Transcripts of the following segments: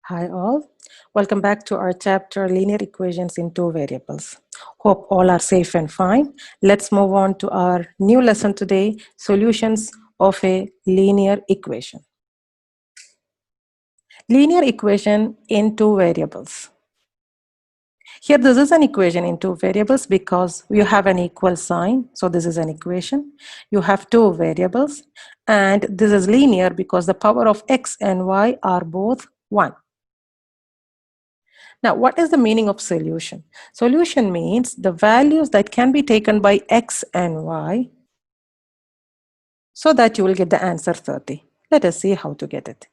Hi all, welcome back to our chapter Linear Equations in Two Variables. Hope all are safe and fine. Let's move on to our new lesson today, Solutions of a Linear Equation. Linear equation in two variables. Here this is an equation in two variables because you have an equal sign. So this is an equation. You have two variables and this is linear because the power of x and y are both 1. Now, what is the meaning of solution? Solution means the values that can be taken by x and y so that you will get the answer 30. Let us see how to get it.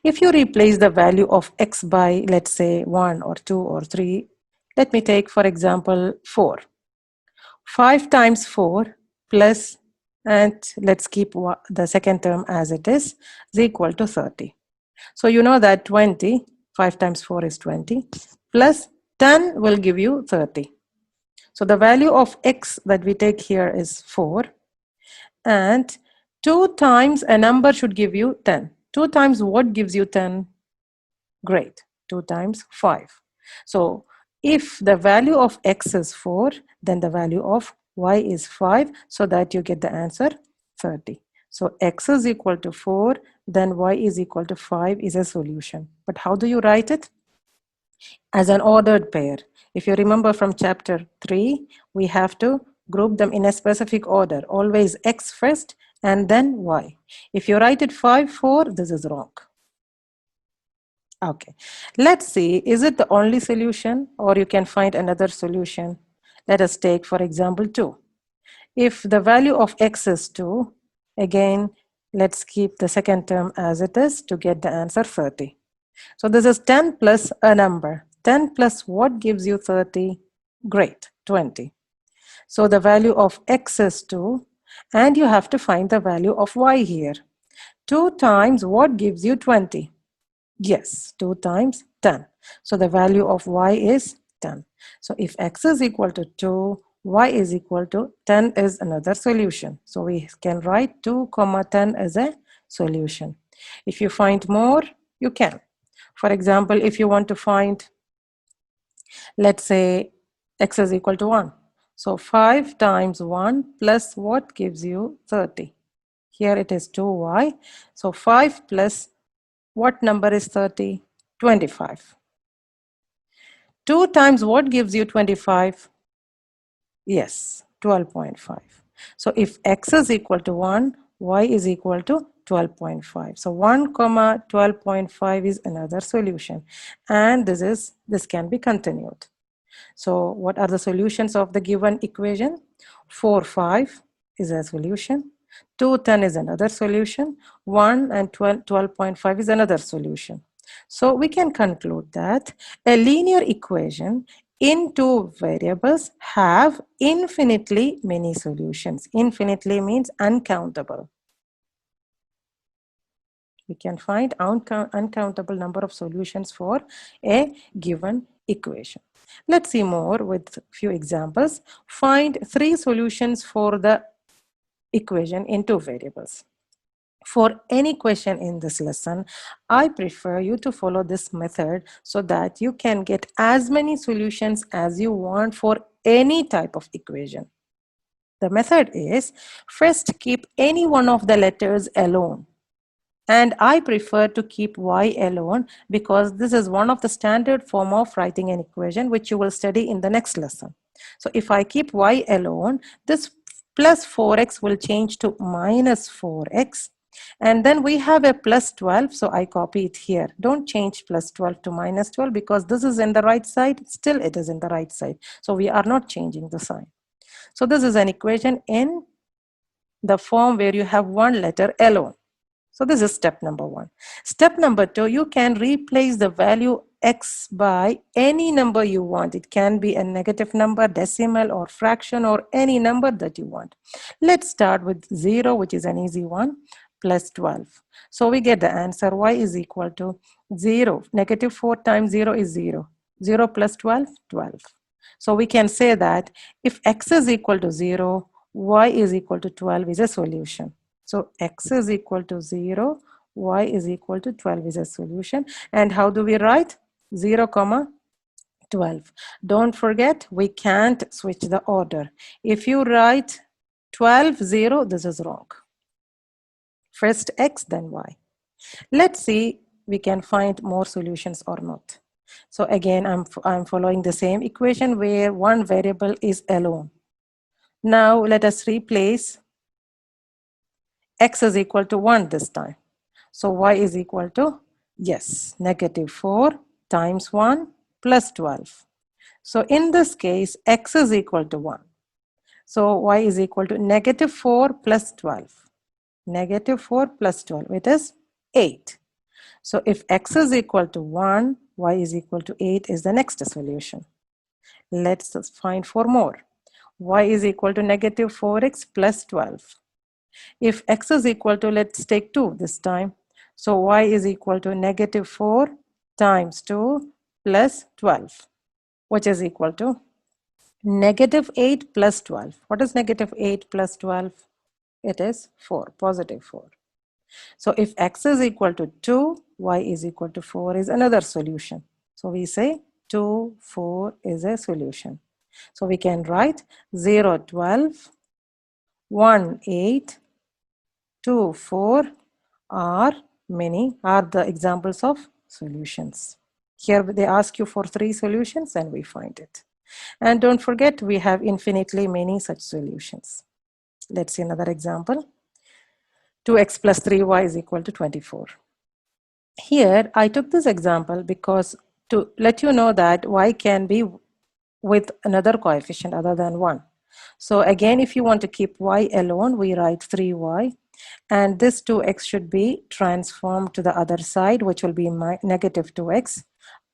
If you replace the value of x by, let's say, 1 or 2 or 3, let me take, for example, 4. 5 times 4 plus, and let's keep the second term as it is equal to 30. So you know that 20, 5 times 4 is 20, plus 10 will give you 30. So the value of x that we take here is 4. And 2 times a number should give you 10. 2 times what gives you 10? Great. 2 times 5. So if the value of x is 4, then the value of y is 5, so that you get the answer 30. So x is equal to 4, then y is equal to 5 is a solution. But how do you write it? As an ordered pair. If you remember from chapter 3, we have to group them in a specific order. Always x first and then y. If you write it 5, 4, this is wrong. Okay, let's see, is it the only solution or you can find another solution? Let us take, for example, 2. If the value of x is 2, again, let's keep the second term as it is to get the answer 30. So this is 10 plus a number. 10 plus what gives you 30? Great, 20. So the value of x is 2, and you have to find the value of y here. 2 times what gives you 20? Yes, 2 times 10. So the value of y is 10. So if x is equal to 2, y is equal to 10 is another solution. So we can write 2, 10 as a solution. If you find more, you can. For example, if you want to find, let's say, x is equal to 1. So 5 times 1 plus what gives you 30? Here it is 2y. So 5 plus what number is 30? 25. 2 times what gives you 25? Yes, 12.5. So if x is equal to 1, y is equal to 12.5. So 1 comma 12.5 is another solution, and this can be continued. So what are the solutions of the given equation? 4, 5 is a solution. 2, 10 is another solution. 1 and 12.5 is another solution. So we can conclude that a linear equation in two variables have infinitely many solutions. Infinitely means uncountable. We can find uncountable number of solutions for a given equation. Let's see more with few examples. Find 3 solutions for the equation in two variables. For any question in this lesson, I prefer you to follow this method so that you can get as many solutions as you want for any type of equation. The method is, first keep any one of the letters alone. And I prefer to keep y alone because this is one of the standard form of writing an equation which you will study in the next lesson. So if I keep y alone, this plus 4x will change to minus 4x. And then we have a plus 12, so I copy it here. Don't change plus 12 to minus 12 because this is in the right side, still it is in the right side. So we are not changing the sign. So this is an equation in the form where you have one letter alone. So this is step number 1. Step number 2, you can replace the value x by any number you want. It can be a negative number, decimal, or fraction, or any number that you want. Let's start with 0, which is an easy one, plus 12. So we get the answer y is equal to 0. Negative 4 times 0 is 0. 0 plus 12, 12. So we can say that if x is equal to 0, y is equal to 12 is a solution. So x is equal to 0, y is equal to 12 is a solution. And how do we write? 0, 12. Don't forget, we can't switch the order. If you write 12, 0, this is wrong. First x, then y. Let's see we can find more solutions or not. So again, I'm following the same equation where one variable is alone. Now let us replace x is equal to 1 this time. So y is equal to, yes, negative 4 times 1 plus 12. So in this case, x is equal to 1. So y is equal to negative 4 plus 12. Negative 4 plus 12, it is 8. So if x is equal to 1, y is equal to 8 is the next solution. Let's find 4 more. Y is equal to negative 4x plus 12. If x is equal to, let's take 2 this time. So y is equal to negative 4 times 2 plus 12, which is equal to negative 8 plus 12. What is negative 8 plus 12? It is 4, positive 4. So if x is equal to 2, y is equal to 4 is another solution. So we say 2, 4 is a solution. So we can write 0, 12, 1, 8, 2, 4 are the examples of solutions. Here they ask you for 3 solutions and we find it. And don't forget, we have infinitely many such solutions. Let's see another example. 2x plus 3y is equal to 24. Here, I took this example because to let you know that y can be with another coefficient other than 1. So again, if you want to keep y alone, we write 3y. And this 2x should be transformed to the other side, which will be negative 2x.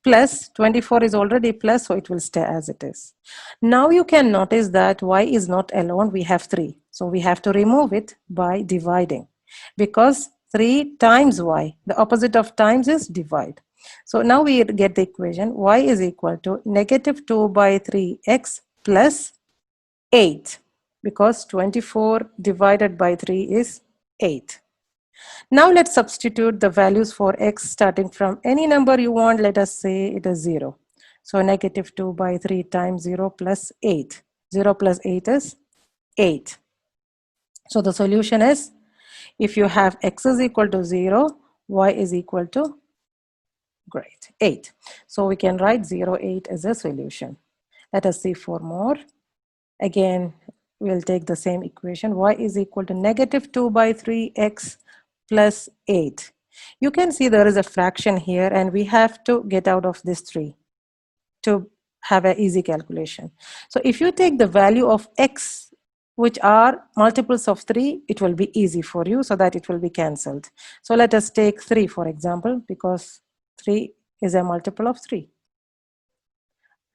Plus 24 is already plus, so it will stay as it is. Now you can notice that y is not alone, we have 3. So we have to remove it by dividing. Because 3 times y, the opposite of times is divide. So now we get the equation y is equal to negative 2 by 3x plus 8. Because 24 divided by 3 is 8. Now let's substitute the values for x starting from any number you want. Let us say it is 0. So negative 2 by 3 times 0 plus 8. 0 plus 8 is 8. So the solution is, if you have x is equal to 0, y is equal to, great, 8. So we can write 0, 8 as a solution. Let us see 4 more. Again, we'll take the same equation. Y is equal to negative 2 by 3x plus 8. You can see there is a fraction here and we have to get out of this 3 to have an easy calculation. So if you take the value of x, which are multiples of 3, it will be easy for you so that it will be cancelled. So let us take 3 for example, because 3 is a multiple of 3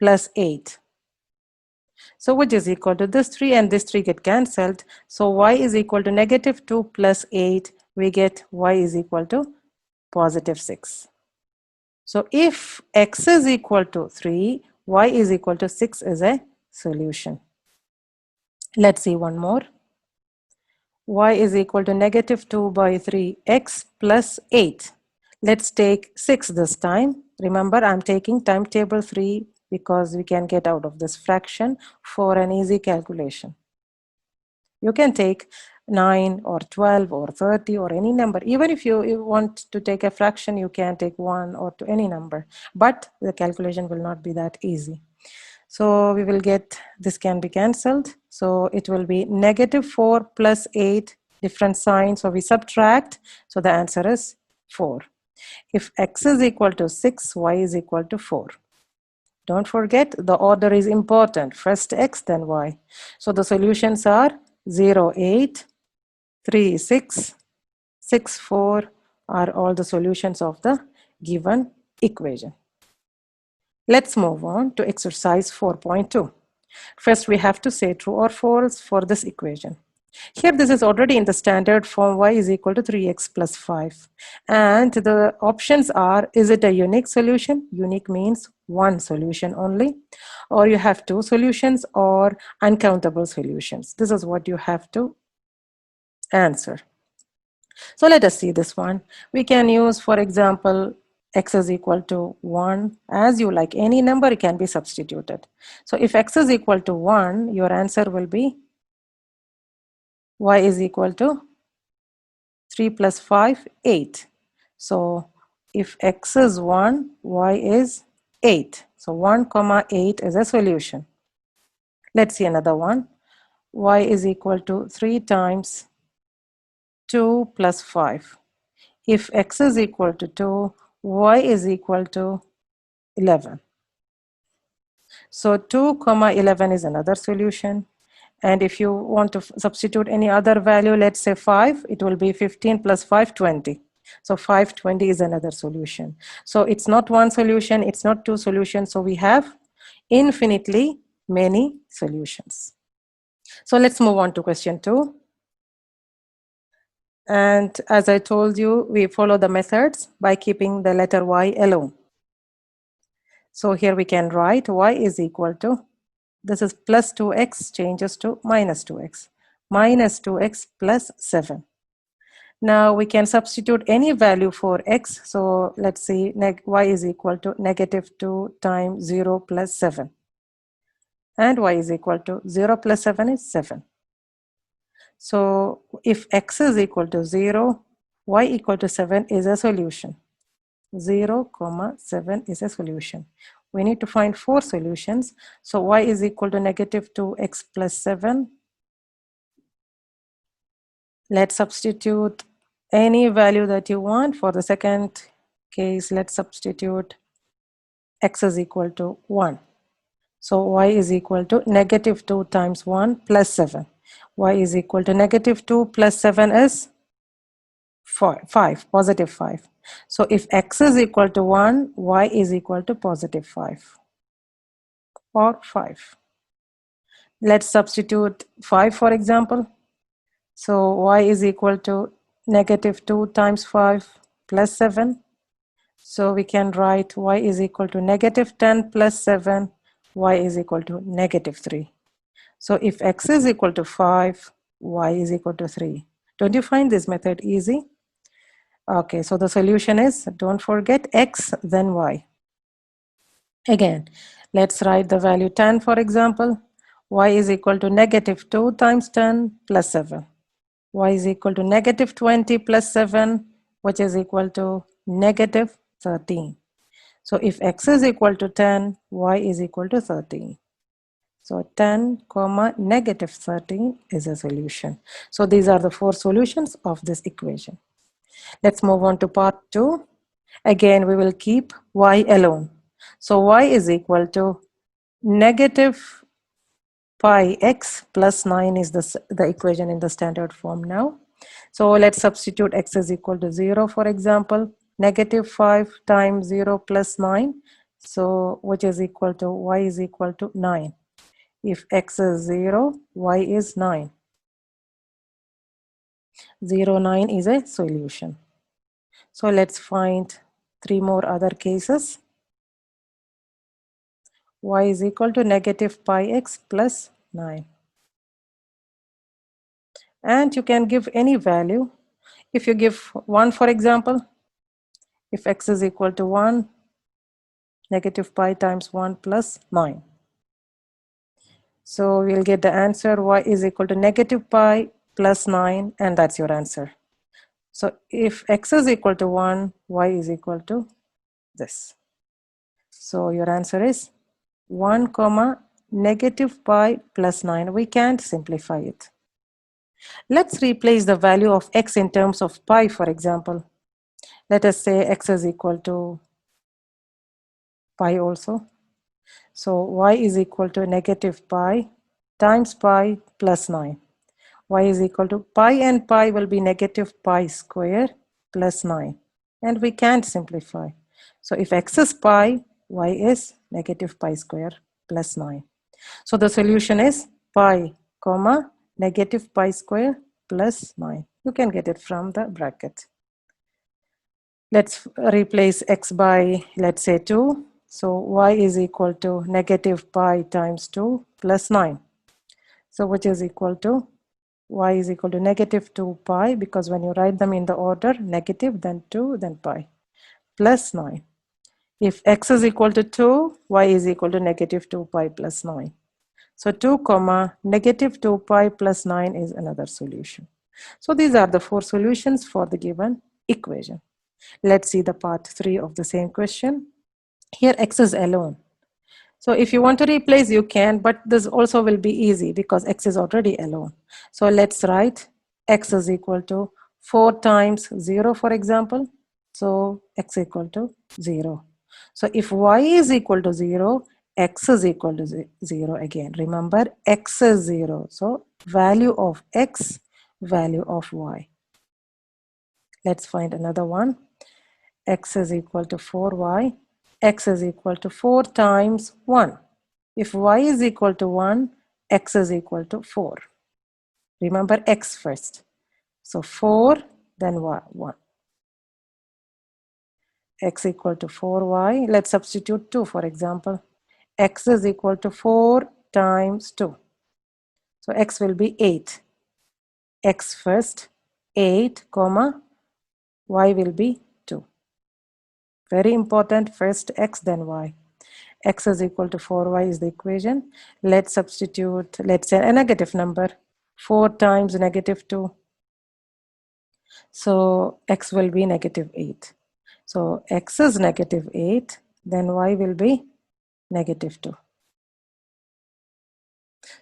plus 8. So which is equal to this 3 and this 3 get cancelled. So y is equal to negative 2 plus 8. We get y is equal to positive 6. So if x is equal to 3, y is equal to 6 is a solution. Let's see one more. Y is equal to negative 2 by 3x plus 8. Let's take 6 this time. Remember, I'm taking timetable 3 because we can get out of this fraction for an easy calculation. You can take 9 or 12 or 30 or any number. Even if you want to take a fraction, you can take 1 or to any number. But the calculation will not be that easy. So we will get, this can be cancelled. So it will be negative 4 plus 8, different signs. So we subtract. So the answer is 4. If x is equal to 6, y is equal to 4. Don't forget, the order is important. First x, then y. So the solutions are 0, 8, 3, 6, 6, 4 are all the solutions of the given equation. Let's move on to exercise 4.2. First, we have to say true or false for this equation. Here, this is already in the standard form, y is equal to 3x plus 5. And the options are, is it a unique solution? Unique means one solution only. Or you have 2 solutions or uncountable solutions. This is what you have to answer. So let us see this one. We can use, for example, x is equal to 1. As you like, any number can be substituted. So if x is equal to 1, your answer will be y is equal to 3 plus 5, 8. So if x is 1, y is 8. So 1 comma 8 is a solution. Let's see another one. Y is equal to 3 times 2 plus 5. If x is equal to 2, y is equal to 11. So 2 comma 11 is another solution. And if you want to substitute any other value, let's say 5, it will be 15 plus 5, 20. So 520 is another solution. So it's not one solution, it's not two solutions. So we have infinitely many solutions. So let's move on to question 2. And as I told you, we follow the methods by keeping the letter y alone. So here we can write y is equal to, this is plus 2x changes to minus 2x. Minus 2x plus 7. Now we can substitute any value for x. So let's see, y is equal to negative 2 times 0 plus 7. And y is equal to 0 plus 7 is 7. So if x is equal to 0, y equal to 7 is a solution. 0, 7 is a solution. We need to find 4 solutions. So y is equal to negative 2x plus 7. Let's substitute any value that you want. For the second case, let's substitute x is equal to 1. So y is equal to negative 2 times 1 plus 7. Y is equal to negative 2 plus 7 is 5, positive 5. So if x is equal to 1, y is equal to positive 5 or 5. Let's substitute 5, for example. So y is equal to negative 2 times 5 plus 7. So we can write y is equal to negative 10 plus 7, y is equal to negative 3. So if x is equal to 5, y is equal to 3. Don't you find this method easy? Okay, so the solution is, don't forget x, then y. Again, let's write the value 10, for example. Y is equal to negative 2 times 10 plus 7. Y is equal to negative 20 plus 7, which is equal to negative 13. So if x is equal to 10, y is equal to 13. So 10 comma negative 13 is a solution. So these are the 4 solutions of this equation. Let's move on to part 2. Again, we will keep y alone. So y is equal to negative pi x plus 9 is the equation in the standard form now. So let's substitute x is equal to 0, for example. Negative 5 times 0 plus 9. So which is equal to y is equal to 9. If x is 0, y is 9. 0, 9 is a solution. So let's find 3 more other cases. Y is equal to negative pi x plus 9. And you can give any value. If you give 1, for example, if x is equal to 1, negative pi times 1 plus 9. So we'll get the answer y is equal to negative pi plus 9, and that's your answer. So if x is equal to 1, y is equal to this. So your answer is 1 comma negative pi plus 9. We can't simplify it. Let's replace the value of x in terms of pi, for example. Let us say x is equal to pi also. So y is equal to negative pi times pi plus 9. Y is equal to pi, and pi will be negative pi square plus 9. And we can't simplify. So if x is pi, y is negative pi square plus 9. So the solution is pi comma negative pi square plus 9. You can get it from the bracket. Let's replace x by, let's say, 2. So y is equal to negative pi times 2 plus 9. So which is equal to y is equal to negative 2 pi, because when you write them in the order negative, then 2, then pi, plus 9. If x is equal to 2, y is equal to negative 2 pi plus 9. So 2 comma negative 2 pi plus 9 is another solution. So these are the 4 solutions for the given equation. Let's see the part 3 of the same question. Here x is alone. So if you want to replace, you can, but this also will be easy because x is already alone. So let's write x is equal to 4 times 0, for example. So x equal to 0. So if y is equal to 0, x is equal to 0 again. Remember, x is 0. So value of x, value of y. Let's find another one. X is equal to 4y. X is equal to 4 times 1. If y is equal to 1, x is equal to 4. Remember x first. So 4, then y, 1. X equal to 4y. Let's substitute 2, for example. X is equal to 4 times 2. So x will be 8. X first, 8, comma, y will be 2. Very important, first x, then y. X is equal to 4y is the equation. Let's substitute, let's say a negative number. 4 times negative 2. So x will be negative 8. So x is negative 8, then y will be negative 2.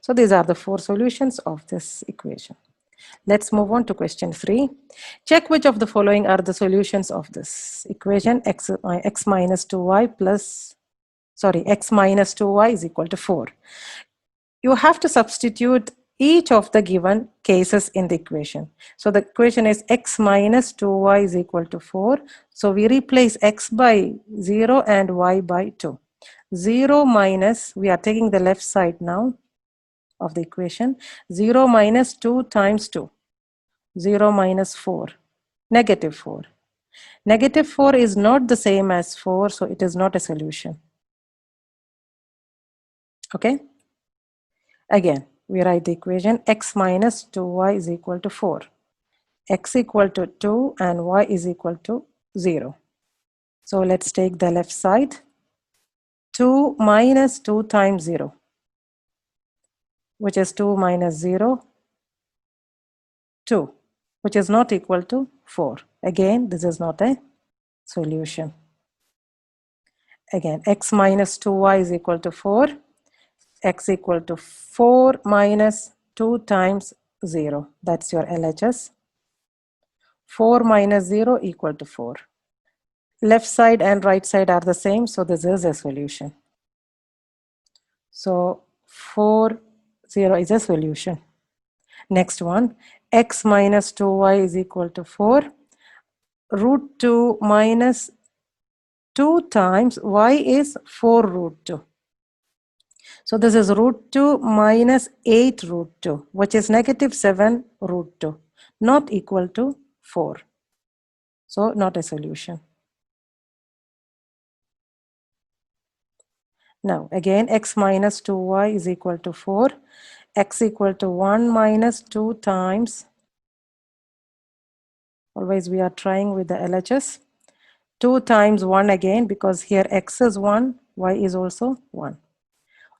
So these are the 4 solutions of this equation. Let's move on to question 3. Check which of the following are the solutions of this equation. X minus 2y is equal to 4. You have to substitute each of the given cases in the equation. So the equation is x minus 2y is equal to 4. So we replace x by 0 and y by 2. 0 minus, we are taking the left side now of the equation. 0 minus 2 times 2. 0 minus 4. Negative 4. Negative 4 is not the same as 4, so it is not a solution. Okay? Again, we write the equation x minus 2y is equal to 4. X equal to 2 and y is equal to 0. So let's take the left side. 2 minus 2 times 0, which is 2 minus 0, 2, which is not equal to 4. Again, this is not a solution. Again, x minus 2y is equal to 4. X equal to 4 minus 2 times 0. That's your LHS. 4 minus 0 equal to 4. Left side and right side are the same, so this is a solution. So 4, 0 is a solution. Next one, x minus 2y is equal to 4. Root 2 minus 2 times y is 4 root 2. So this is root 2 minus 8 root 2, which is negative 7 root 2, not equal to 4. So not a solution. Now again, x minus 2y is equal to 4. X equal to 1 minus 2 times, always we are trying with the LHS, 2 times 1 again, because here x is 1, y is also 1.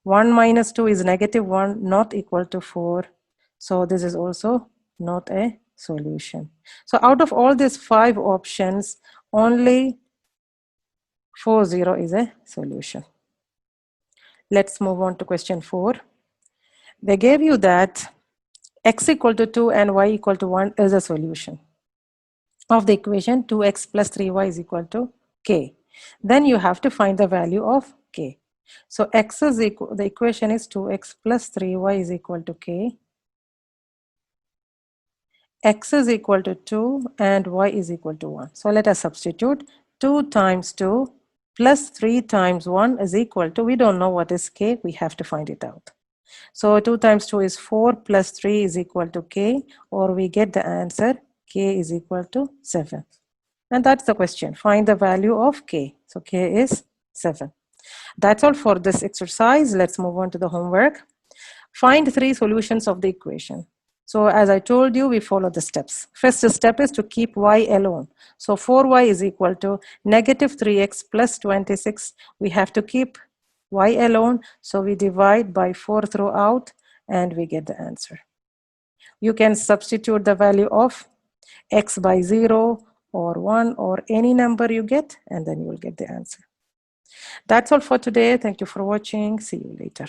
1 minus 2 is negative 1, not equal to 4. So this is also not a solution. So out of all these 5 options, only 4, 0 is a solution. Let's move on to question 4. They gave you that x equal to 2 and y equal to 1 is a solution of the equation 2x plus 3y is equal to k. Then you have to find the value of k. So x is equal, the equation is 2x plus 3y is equal to k. X is equal to 2 and y is equal to 1. So let us substitute. 2 times 2 plus 3 times 1 is equal to, we don't know what is k, we have to find it out. So 2 times 2 is 4 plus 3 is equal to k, or we get the answer k is equal to 7. And that's the question. Find the value of k. So k is 7. That's all for this exercise. Let's move on to the homework. Find 3 solutions of the equation. So as I told you, we follow the steps. First step is to keep y alone. So 4y is equal to negative 3x plus 26. We have to keep y alone. So we divide by 4 throughout and we get the answer. You can substitute the value of x by 0 or 1 or any number you get, and then you will get the answer. That's all for today. Thank you for watching. See you later.